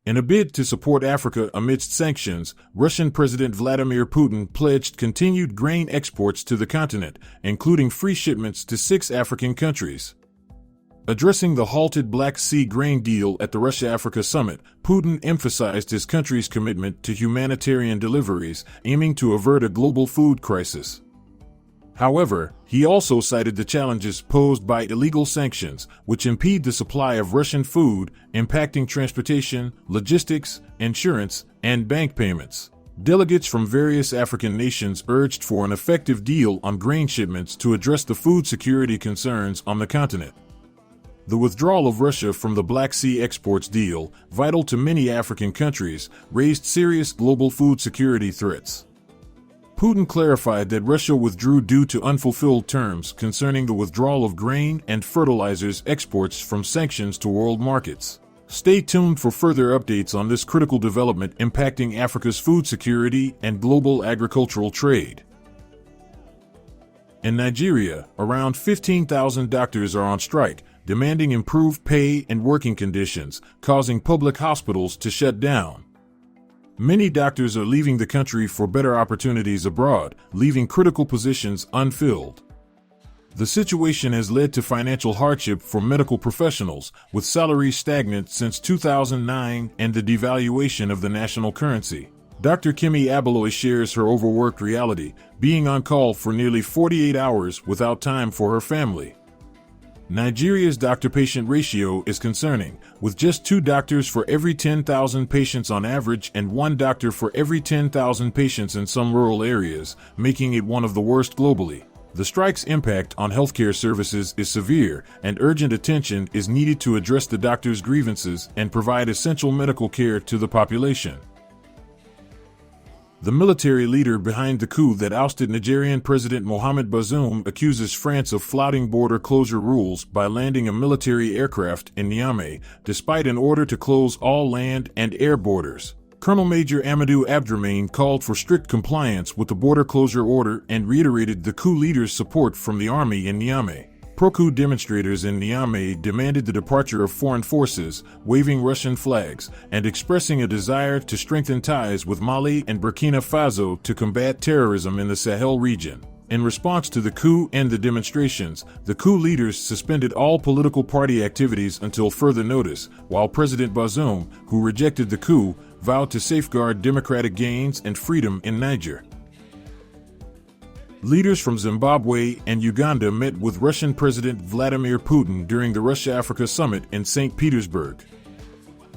In a bid to support Africa amidst sanctions, Russian President Vladimir Putin pledged continued grain exports to the continent, including free shipments to 6 African countries. Addressing the halted Black Sea grain deal at the Russia-Africa summit, Putin emphasized his country's commitment to humanitarian deliveries, aiming to avert a global food crisis. However, he also cited the challenges posed by illegal sanctions, which impede the supply of Russian food, impacting transportation, logistics, insurance, and bank payments. Delegates from various African nations urged for an effective deal on grain shipments to address the food security concerns on the continent. The withdrawal of Russia from the Black Sea exports deal, vital to many African countries, raised serious global food security threats. Putin clarified that Russia withdrew due to unfulfilled terms concerning the withdrawal of grain and fertilizers exports from sanctions to world markets. Stay tuned for further updates on this critical development impacting Africa's food security and global agricultural trade. In Nigeria, around 15,000 doctors are on strike, demanding improved pay and working conditions, causing public hospitals to shut down. Many doctors are leaving the country for better opportunities abroad, leaving critical positions unfilled. The situation has led to financial hardship for medical professionals, with salaries stagnant since 2009 and the devaluation of the national currency. Dr. Kemi Abaloy shares her overworked reality, being on call for nearly 48 hours without time for her family. Nigeria's doctor-patient ratio is concerning, with just 2 doctors for every 10,000 patients on average and 1 doctor for every 10,000 patients in some rural areas, making it one of the worst globally. The strike's impact on healthcare services is severe, and urgent attention is needed to address the doctors' grievances and provide essential medical care to the population. The military leader behind the coup that ousted Nigerian President Mohamed Bazoum accuses France of flouting border closure rules by landing a military aircraft in Niamey, despite an order to close all land and air borders. Colonel Major Amadou Abdrahmane called for strict compliance with the border closure order and reiterated the coup leader's support from the army in Niamey. Pro-coup demonstrators in Niamey demanded the departure of foreign forces, waving Russian flags, and expressing a desire to strengthen ties with Mali and Burkina Faso to combat terrorism in the Sahel region. In response to the coup and the demonstrations, the coup leaders suspended all political party activities until further notice, while President Bazoum, who rejected the coup, vowed to safeguard democratic gains and freedom in Niger. Leaders from Zimbabwe and Uganda met with Russian President Vladimir Putin during the Russia-Africa summit in Saint Petersburg.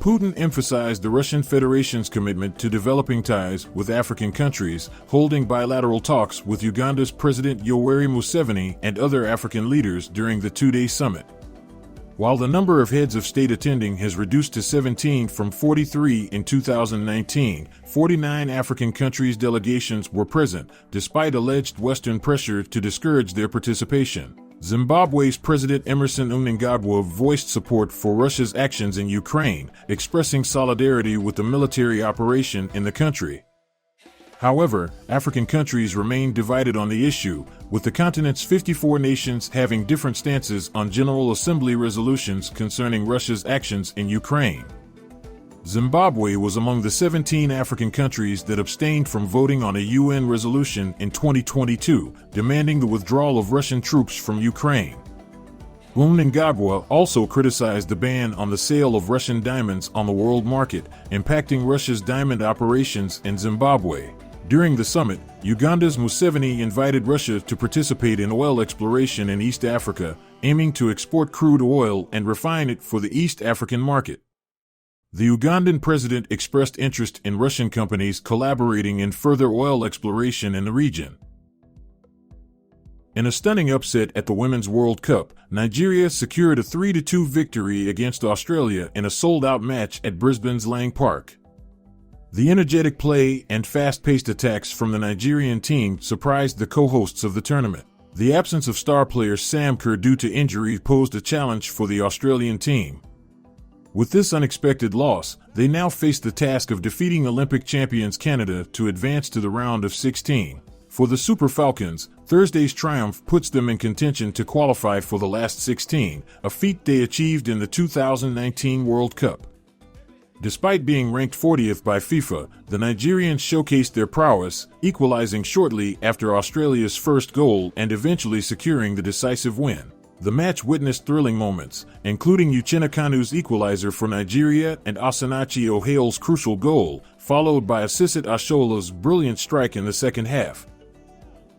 Putin emphasized the Russian Federation's commitment to developing ties with African countries, holding bilateral talks with Uganda's President Yoweri Museveni and other African leaders during the 2-day summit. While the number of heads of state attending has reduced to 17 from 43 in 2019, 49 African countries' delegations were present, despite alleged Western pressure to discourage their participation. Zimbabwe's President Emmerson Mnangagwa voiced support for Russia's actions in Ukraine, expressing solidarity with the military operation in the country. However, African countries remain divided on the issue, with the continent's 54 nations having different stances on General Assembly resolutions concerning Russia's actions in Ukraine. Zimbabwe was among the 17 African countries that abstained from voting on a UN resolution in 2022, demanding the withdrawal of Russian troops from Ukraine. Mnangagwa also criticized the ban on the sale of Russian diamonds on the world market, impacting Russia's diamond operations in Zimbabwe. During the summit, Uganda's Museveni invited Russia to participate in oil exploration in East Africa, aiming to export crude oil and refine it for the East African market. The Ugandan president expressed interest in Russian companies collaborating in further oil exploration in the region. In a stunning upset at the Women's World Cup, Nigeria secured a 3-2 victory against Australia in a sold-out match at Brisbane's Lang Park. The energetic play and fast-paced attacks from the Nigerian team surprised the co-hosts of the tournament. The absence of star player Sam Kerr due to injury posed a challenge for the Australian team. With this unexpected loss, they now face the task of defeating Olympic champions Canada to advance to the round of 16. For the Super Falcons, Thursday's triumph puts them in contention to qualify for the last 16, a feat they achieved in the 2019 World Cup. Despite being ranked 40th by FIFA, the Nigerians showcased their prowess, equalizing shortly after Australia's first goal and eventually securing the decisive win. The match witnessed thrilling moments, including Uchenna Kanu's equalizer for Nigeria and Osinachi Ohale's crucial goal, followed by Asisat Ashola's brilliant strike in the second half.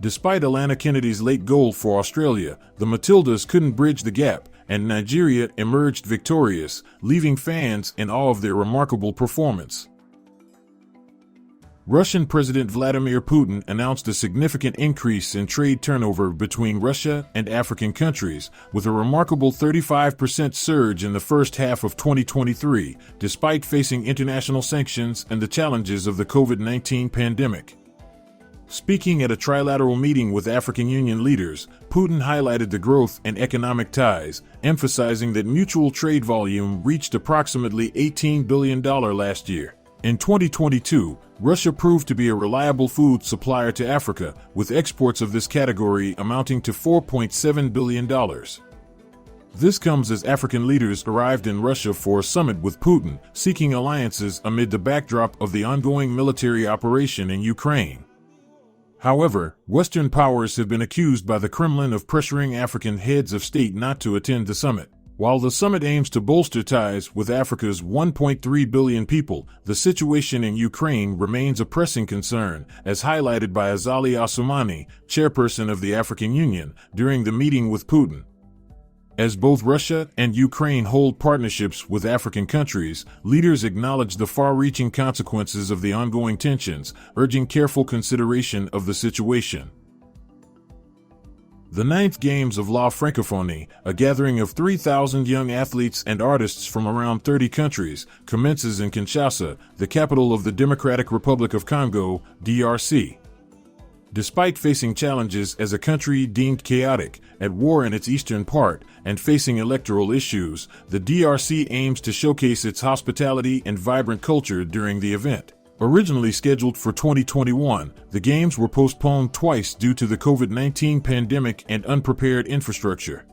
Despite Alana Kennedy's late goal for Australia, the Matildas couldn't bridge the gap, and Nigeria emerged victorious, leaving fans in awe of their remarkable performance. Russian President Vladimir Putin announced a significant increase in trade turnover between Russia and African countries, with a remarkable 35% surge in the first half of 2023, despite facing international sanctions and the challenges of the COVID-19 pandemic. Speaking at a trilateral meeting with African Union leaders, Putin highlighted the growth in economic ties, emphasizing that mutual trade volume reached approximately $18 billion last year. In 2022, Russia proved to be a reliable food supplier to Africa, with exports of this category amounting to $4.7 billion. This comes as African leaders arrived in Russia for a summit with Putin, seeking alliances amid the backdrop of the ongoing military operation in Ukraine. However, Western powers have been accused by the Kremlin of pressuring African heads of state not to attend the summit. While the summit aims to bolster ties with Africa's 1.3 billion people, the situation in Ukraine remains a pressing concern, as highlighted by Azali Assoumani, chairperson of the African Union, during the meeting with Putin. As both Russia and Ukraine hold partnerships with African countries, leaders acknowledge the far-reaching consequences of the ongoing tensions, urging careful consideration of the situation. The 9th Games of La Francophonie, a gathering of 3,000 young athletes and artists from around 30 countries, commences in Kinshasa, the capital of the Democratic Republic of Congo, DRC. Despite facing challenges as a country deemed chaotic, at war in its eastern part, and facing electoral issues, the DRC aims to showcase its hospitality and vibrant culture during the event. Originally scheduled for 2021, the Games were postponed twice due to the COVID-19 pandemic and unprepared infrastructure.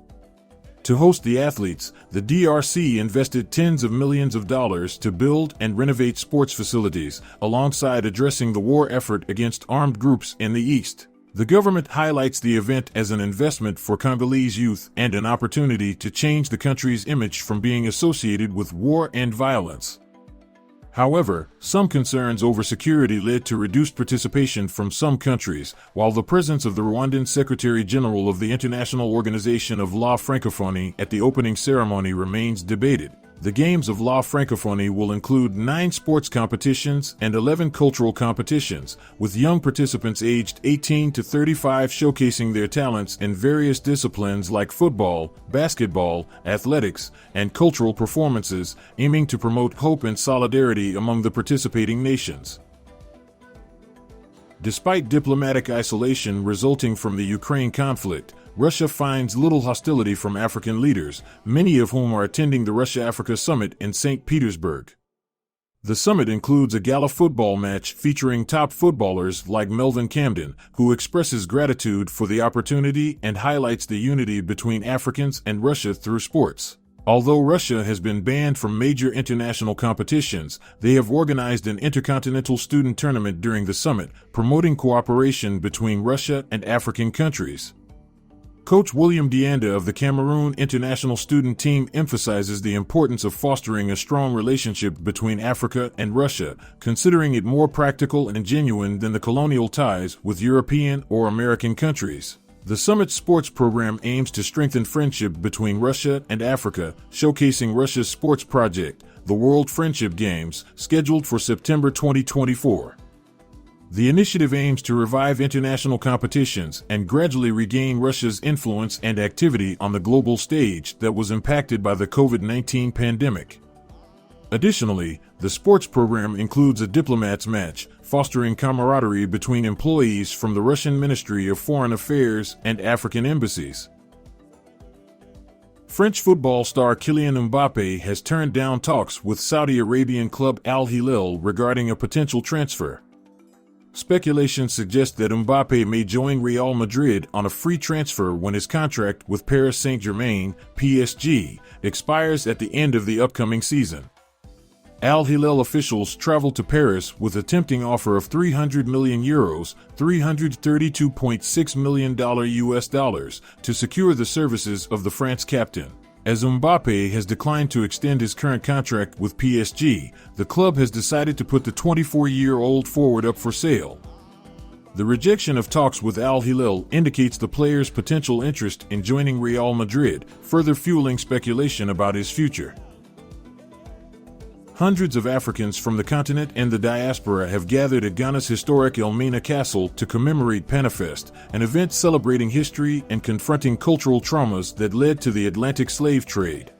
To host the athletes, the DRC invested tens of millions of dollars to build and renovate sports facilities, alongside addressing the war effort against armed groups in the east. The government highlights the event as an investment for Congolese youth and an opportunity to change the country's image from being associated with war and violence. However, some concerns over security led to reduced participation from some countries, while the presence of the Rwandan Secretary General of the International Organization of La Francophonie at the opening ceremony remains debated. The Games of La Francophonie will include 9 sports competitions and 11 cultural competitions, with young participants aged 18 to 35 showcasing their talents in various disciplines like football, basketball, athletics, and cultural performances, aiming to promote hope and solidarity among the participating nations. Despite diplomatic isolation resulting from the Ukraine conflict, Russia finds little hostility from African leaders, many of whom are attending the Russia-Africa Summit in Saint Petersburg. The summit includes a gala football match featuring top footballers like Melvin Camden, who expresses gratitude for the opportunity and highlights the unity between Africans and Russia through sports. Although Russia has been banned from major international competitions, they have organized an intercontinental student tournament during the summit, promoting cooperation between Russia and African countries. Coach William Dianda of the Cameroon international student team emphasizes the importance of fostering a strong relationship between Africa and Russia, considering it more practical and genuine than the colonial ties with European or American countries. The summit's sports program aims to strengthen friendship between Russia and Africa, showcasing Russia's sports project, the World Friendship Games, scheduled for September 2024. The initiative aims to revive international competitions and gradually regain Russia's influence and activity on the global stage that was impacted by the COVID-19 pandemic. Additionally, the sports program includes a diplomats match, fostering camaraderie between employees from the Russian Ministry of Foreign Affairs and African embassies. French football star Kylian Mbappé has turned down talks with Saudi Arabian club Al Hilal regarding a potential transfer. Speculation suggests that Mbappé may join Real Madrid on a free transfer when his contract with Paris Saint-Germain, PSG, expires at the end of the upcoming season. Al Hilal officials traveled to Paris with a tempting offer of €300 million, $332.6 million US dollars, to secure the services of the France captain. As Mbappé has declined to extend his current contract with PSG, the club has decided to put the 24-year-old forward up for sale. The rejection of talks with Al Hilal indicates the player's potential interest in joining Real Madrid, further fueling speculation about his future. Hundreds of Africans from the continent and the diaspora have gathered at Ghana's historic Elmina Castle to commemorate Panafest, an event celebrating history and confronting cultural traumas that led to the Atlantic slave trade.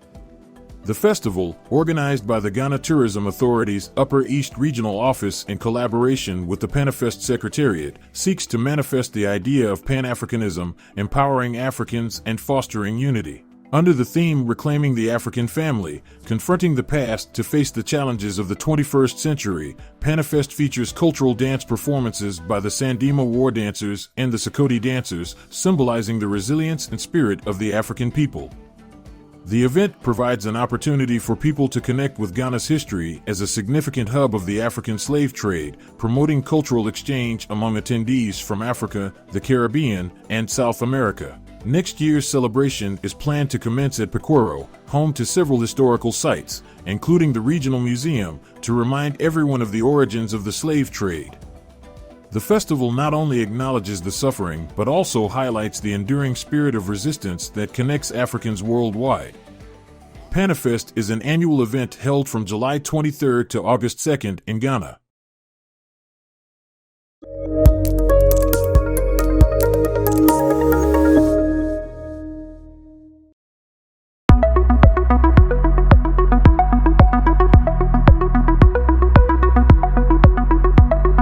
The festival, organized by the Ghana Tourism Authority's Upper East Regional Office in collaboration with the Panafest Secretariat, seeks to manifest the idea of Pan-Africanism, empowering Africans and fostering unity. Under the theme Reclaiming the African Family, Confronting the Past to Face the Challenges of the 21st Century, Panafest features cultural dance performances by the Sandima war dancers and the Sakoti dancers, symbolizing the resilience and spirit of the African people. The event provides an opportunity for people to connect with Ghana's history as a significant hub of the African slave trade, promoting cultural exchange among attendees from Africa, the Caribbean, and South America. Next year's celebration is planned to commence at Pekoro, home to several historical sites, including the Regional Museum, to remind everyone of the origins of the slave trade. The festival not only acknowledges the suffering but also highlights the enduring spirit of resistance that connects Africans worldwide. Panafest is an annual event held from July 23 to August 2 in Ghana.